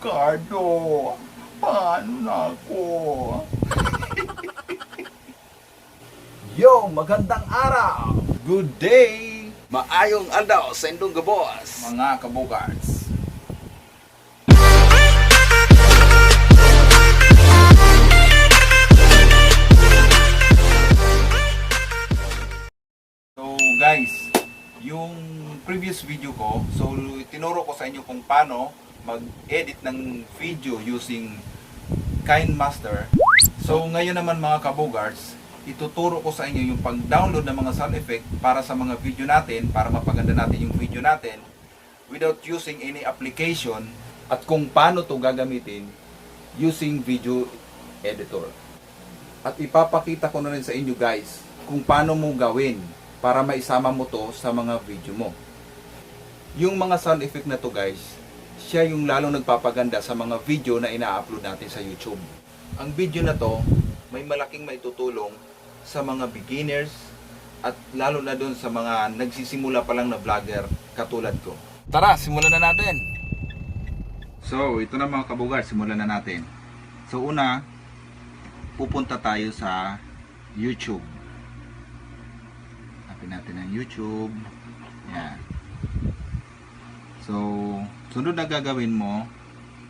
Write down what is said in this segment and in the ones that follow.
Ricardo, paano na ako? Yo, magandang araw! Good day, Maayong aldaw sa indong gabos! mga kabugards. So guys, yung previous video ko, so tinuro ko sa inyo kung paano mag-edit ng video using KineMaster. So ngayon naman mga kabugards, ituturo ko sa inyo yung pag-download ng mga sound effect para sa mga video natin, para mapaganda natin yung video natin without using any application, at kung paano to gagamitin using video editor. At ipapakita ko na rin sa inyo guys kung paano mo gawin para maisama mo to sa mga video mo. Yung mga sound effect na to guys, siya yung lalong nagpapaganda sa mga video na ina-upload natin sa YouTube. Ang video na to may malaking maitutulong sa mga beginners at lalo na doon sa mga nagsisimula pa lang na vlogger katulad ko. Tara, simulan na natin! So, ito na mga kabugar, simulan na natin. So, una, pupunta tayo sa YouTube. Hanapin natin ang YouTube. Yan. So, sunod na gagawin mo,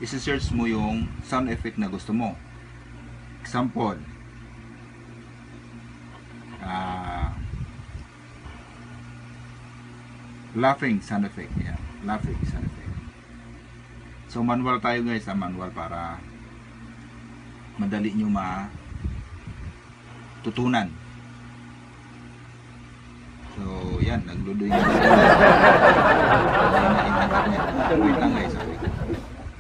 isi-search mo yung sound effect na gusto mo. Example, laughing sound effect. Yan, laughing sound effect. So, manual tayo guys, manual para madali nyo matutunan. So, yan, nagludo yung wait lang guys.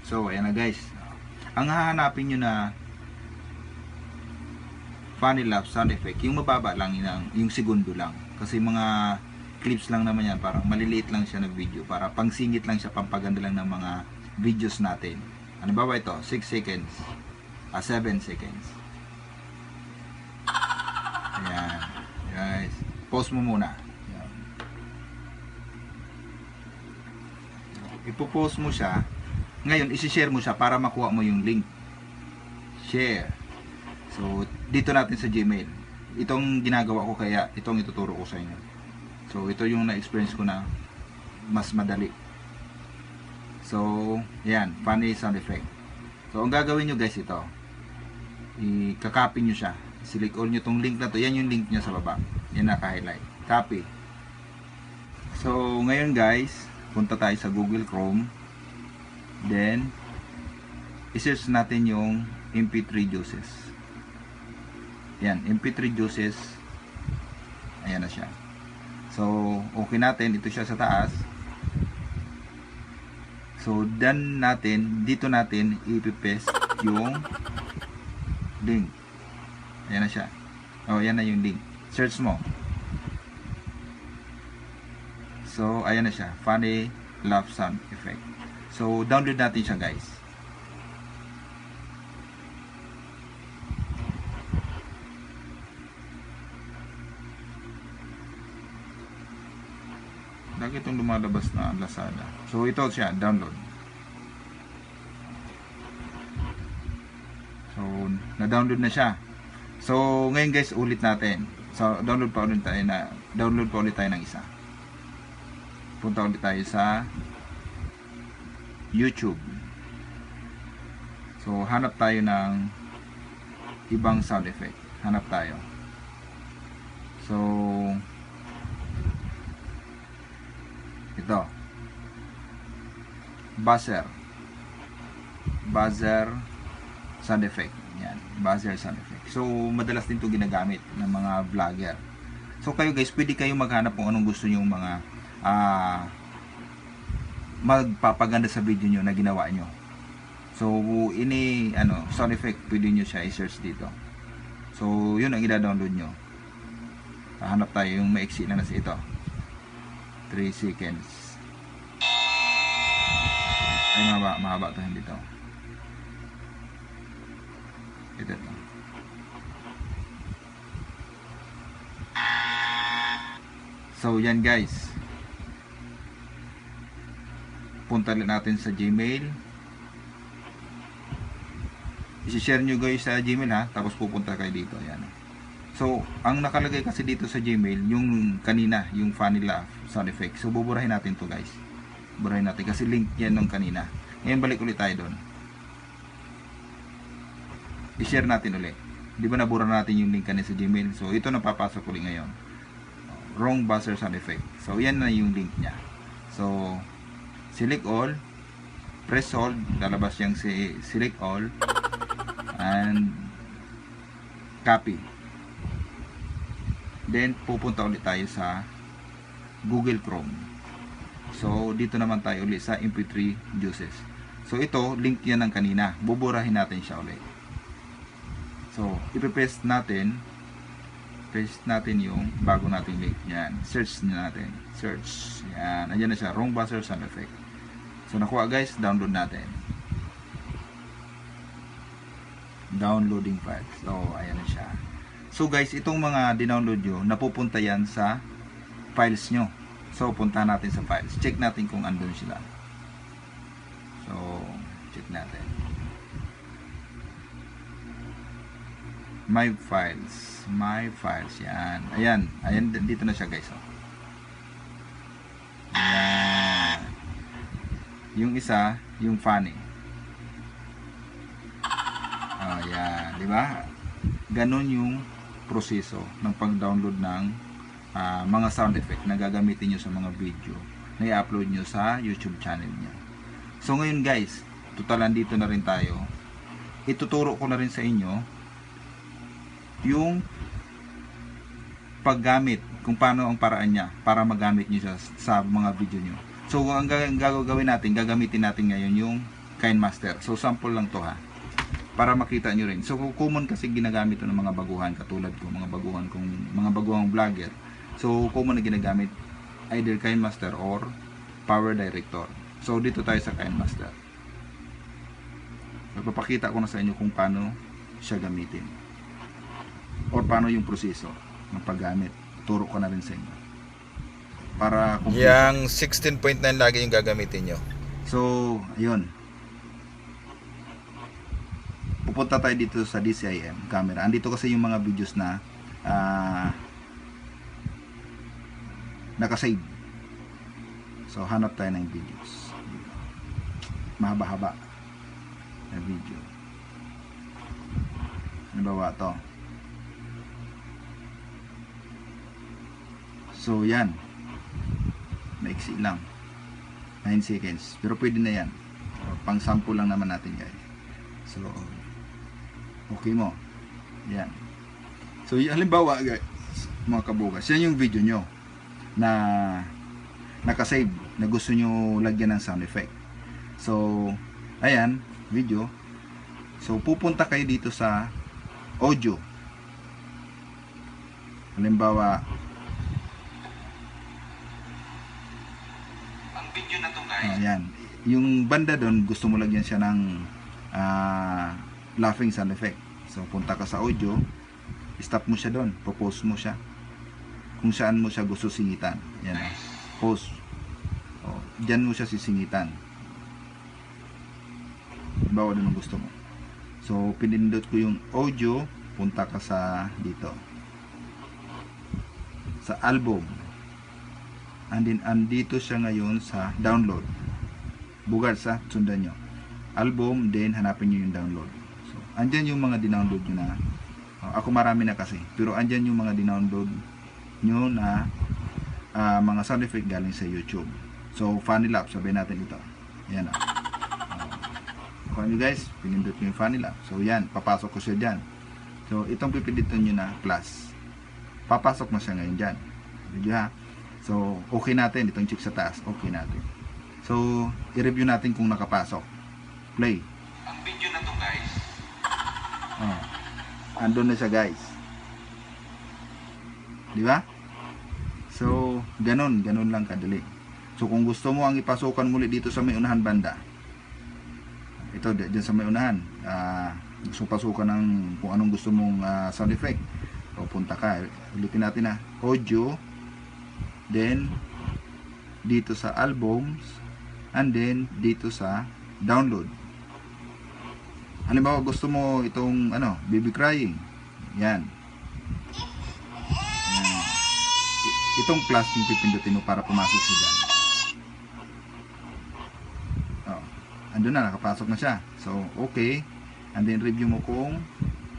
So, ayan na guys. Ang hahanapin nyo na funny laugh sound effect, yung mababa lang, yung segundo lang. Kasi mga clips lang naman yan, parang maliliit lang siya na video. Para pangsingit lang siya, pampaganda lang ng mga videos natin. Ano ba ito? 6 seconds. 7 seconds. Ayan. Guys. Pause mo muna. Ayan. Ipo-pause mo siya. Ngayon, isi-share mo siya para makuha mo yung link. Share. So, dito natin sa Gmail. Itong ginagawa ko kaya itong ituturo ko sa inyo. So, ito yung na-experience ko na mas madali. So, yan. Funny sound effect. So, ang gagawin nyo guys ito. I-copy nyo siya. Select all nyo itong link na to. Yan yung link nyo sa baba. Yan naka-highlight. Copy. So, ngayon guys, punta tayo sa Google Chrome. Then, i-search natin yung MP3 Juices. Yan, MP3 Juices. Ayan na siya. So, okay natin. Ito siya sa taas. So, done natin. Dito natin ipipaste yung link. Ayan na siya. O, ayan na yung link. Search mo. So, ayan na siya. Funny laugh sound effect. So, download natin siya guys. Lagi itong lumalabas na Lazada. So, ito siya. Download. So, na-download na siya. So, ngayon guys, ulit natin. So, download pa ulit tayo ng isa. Punta ulit tayo sa YouTube. So, hanap tayo ng ibang sound effect. Hanap tayo. So, ito. Buzzer sound effect. Yan, buzzer sound effect. So, madalas din ito ginagamit ng mga vlogger. So, kayo guys, pwede kayo maghanap kung anong gusto nyo mga magpapaganda sa video nyo na ginawa nyo. So, sound effect, pwede nyo siya i-search dito. So, yun ang i-download nyo. Hanap tayo yung maiksi na nasa ito. 3 seconds. Ay, mahaba ito, hindi ito. Ito. So, yan guys. Punta natin sa Gmail. i-share nyo guys sa Gmail ha, tapos pupunta kayo dito. Ayan. So, ang nakalagay kasi dito sa Gmail, yung kanina, yung funny laugh sound effect. So, buburahin natin to guys. Buburahin natin kasi link yan nung kanina. Ngayon, balik ulit tayo doon. I-share natin ulit. Di ba nabura natin yung link kanina sa Gmail? So, ito napapasok ulit ngayon. Wrong buzzer sound effect. So, yan na yung link niya. So, select all. Press hold. Lalabas yung select all. And copy. Then, pupunta ulit tayo sa Google Chrome. So, dito naman tayo ulit sa MP3 Juices. So, ito, link yan ng kanina. Buburahin natin siya ulit. So, ipipaste natin. Paste natin yung bago nating link. Yan. Search na natin. Search. Yan. Ayan na siya. Wrong buzzer sound effect. So, nakuha guys. Download natin. Downloading files. So, ayan na siya. So guys, itong mga dinownload nyo, napupunta yan sa files nyo. So, punta natin sa files. Check natin kung andun sila. So, check natin. My files. My files. Yan. Ayan. Ayan. Dito na siya guys. Oh. Ayan. Yung isa, yung funny. Ayan. Diba? Ganon yung proseso ng pag-download ng mga sound effect na gagamitin nyo sa mga video na i-upload nyo sa YouTube channel nyo. So ngayon guys, totalan dito na rin tayo. Ituturo ko na rin sa inyo yung paggamit, kung paano ang paraan niya para magamit nyo siya sa mga video nyo. So ang gagawin natin, gagamitin natin ngayon yung KineMaster. So sample lang to ha, para makita nyo rin. So common kasi ginagamit ito ng mga baguhan katulad ko, mga baguhang vlogger. So common na ginagamit either KineMaster or Power Director. So dito tayo sa KineMaster. Magpapakita ko na sa inyo kung paano siya gamitin or paano yung proseso ng paggamit. Turo ko na rin sa inyo para yung 16.9 lagi yung gagamitin nyo. So ayun, pupunta tayo dito sa DCIM camera. Andito kasi yung mga videos na nakasave. So hanap tayo ng videos. Mahaba-haba na video. Ano ba ito? So yan. Maiksi lang. 9 seconds. Pero pwede na yan. Pang sample lang naman natin guys. So okay mo. Yan. So, halimbawa, guys, mga kabugas, yan yung video nyo na nakasave, na gusto nyo lagyan ng sound effect. So, ayan, video. So, pupunta kayo dito sa audio. Halimbawa, ang video na to guys. Ayan. Yung banda doon, gusto mo lagyan siya ng laughing sound effect. So punta ka sa audio, stop mo siya doon, post mo siya kung saan mo siya gusto singitan. Yan, post. Diyan mo siya sisingitan. Bawa doon ang gusto mo. So pinindot ko yung audio, punta ka sa dito sa album, and then andito siya ngayon sa download. Bugad sa sundan nyo album, then hanapin nyo yung download. So, andyan yung mga dinownload nyo na ako marami na kasi, pero andyan yung mga dinownload nyo na mga sound effect galing sa YouTube. So, funny laugh, sabihin natin ito. Yan o. Kung nyo guys, pinindot nyo yung funny laugh. So, yan, papasok ko siya dyan. So, itong pipilitan nyo na plus. Papasok na siya ngayon dyan. Video ha. So, okay natin. Itong check sa taas, okay natin. So, i-review natin kung nakapasok. Play. Ang video na to guys. Andun na siya guys. Di ba? So, ganun lang kadali. So, kung gusto mo ang ipasukan muli dito sa may unahan banda. Ito, dyan sa may unahan. Gusto pasukan ng kung anong gusto mong sound effect. O, punta ka. Ulitin natin na. Audio. Then, dito sa albums. And then, dito sa download. Halimbawa gusto mo itong baby crying. Yan. Yan. Itong plus yung pipindutin mo para pumasok siya dyan. Oh, andun na, nakapasok na siya. So, okay. And then review mo kung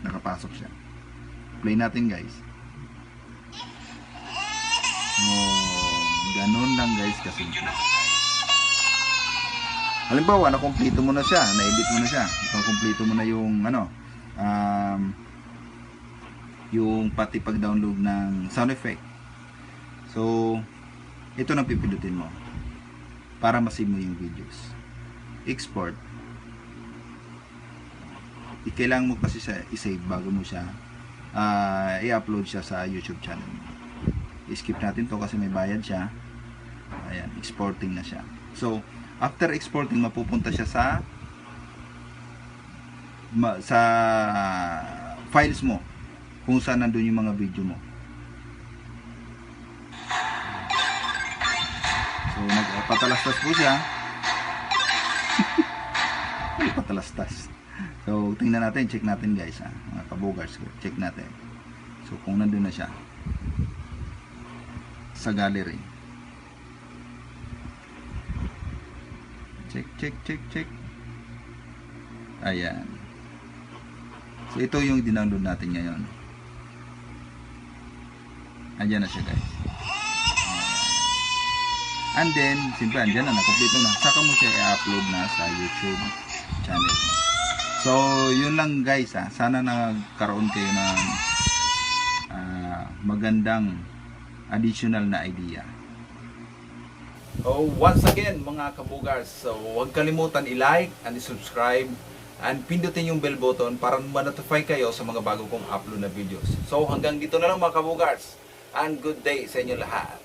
nakapasok siya. Play natin guys. Ganun lang guys kasi. Halimbawa, nakompleto mo na siya, na-edit mo na siya. Nakompleto mo na yung yung pati pag-download ng sound effect. So, ito nang pipindutin mo para ma-save mo yung videos. Export. Kailangan mo kasi siya i-save bago mo siya i-upload siya sa YouTube channel mo. I-skip natin to kasi may bayad siya. Ayan, exporting na siya. So, after exporting, mapupunta siya sa files mo kung saan nandun yung mga video mo. So, nagpatalastas po siya. Patalastas. So, tingnan natin, check natin guys, mga kabugars, check natin. So, kung nandun na siya sa gallery. Check. Ayan. So, ito yung dinownload natin ngayon. Ayan na siya guys. And then, simple, andyan na, nakompleto na. Saka mo siya i-upload na sa YouTube channel mo. So, yun lang guys. Sana nagkaroon kayo ng magandang additional na idea. Oh, once again mga kabugars, so huwag kalimutan i-like and i-subscribe and pindutin yung bell button para ma-notify kayo sa mga bago kong upload na videos. So hanggang dito na lang mga kabugars, and good day sa inyo lahat.